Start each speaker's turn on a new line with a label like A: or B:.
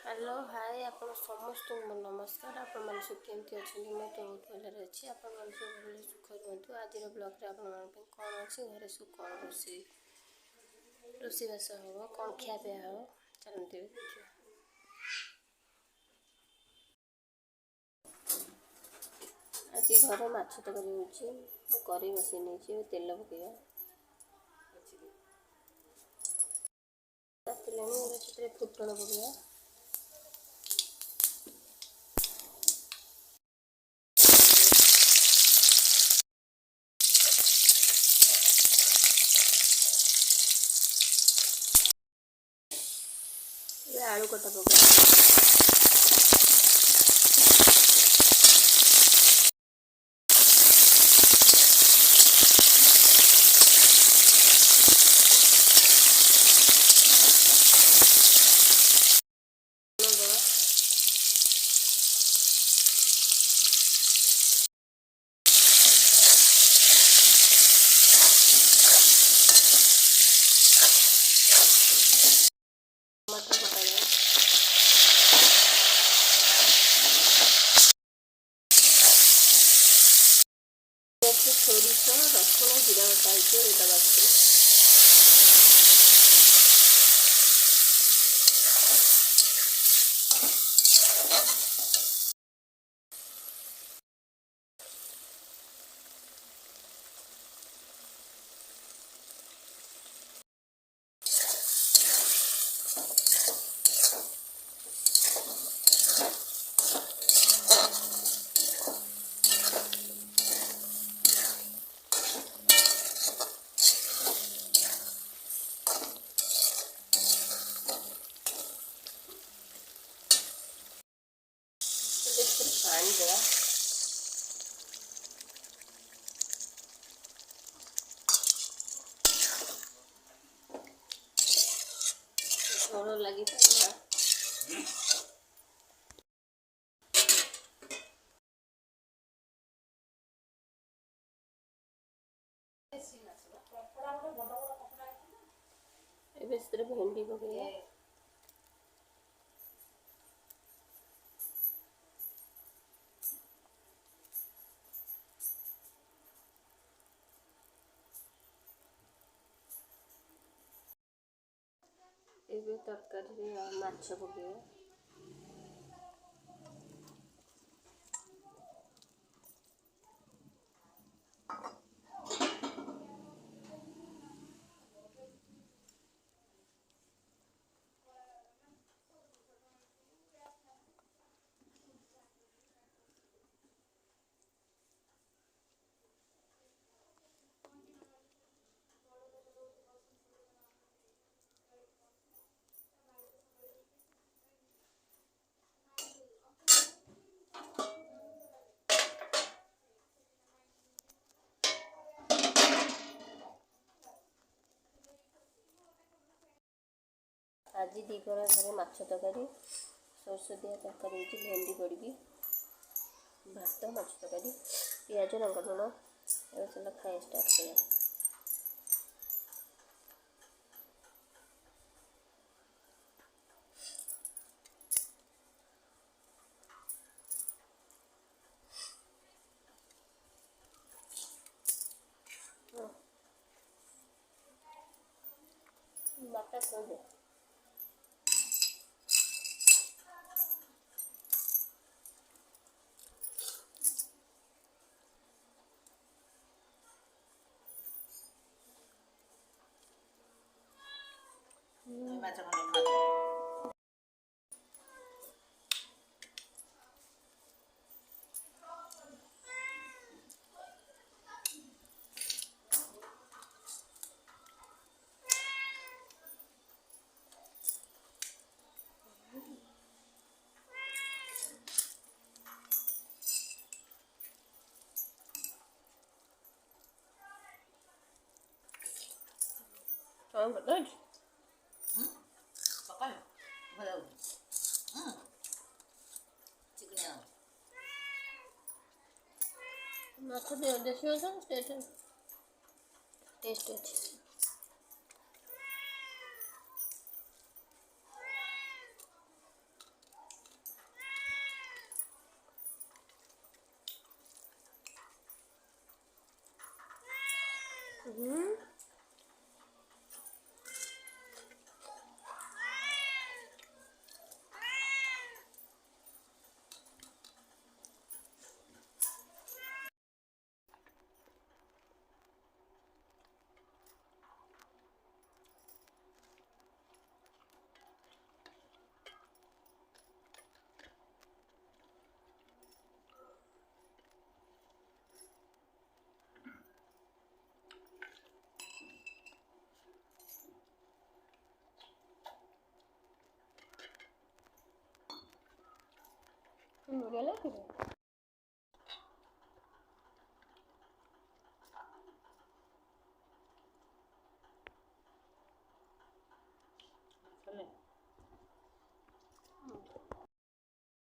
A: Hello hi आप समस्त नमस्कार। आपण मैंने सब केमती अच्छा मैं तो बहुत भलि अच्छी। आपण मैंने सब भले सुख रुहतु। आज ब्लग्रे आप कौन अच्छे घरे सब कौन रोषेईबास हम कौन खियापिया हम चलते देखिए। आज घर माछ तरकारी हो करी बसई नहीं तेल पकईवा तातिले फुटण पकईवा आलू कटा पकईवा सोरिष रसुण जीरा बटा दवा पानी देवा झोल लगी पारा भेंडी पकईवा एबे तरकारी माछ पकईवा आज दीपर घरे माछ तरकारी सरष दिया तरकारी भेंडी पड़ी भात माछ तरकारी पिज लंका लुण चल खाए स्टार्ट किया। बाटा खोल दे betul.
B: Pakai. Belum. Ciknya.
A: Maksud dia udah siapa sih? Taste. ପଡ଼ିଗଲା କି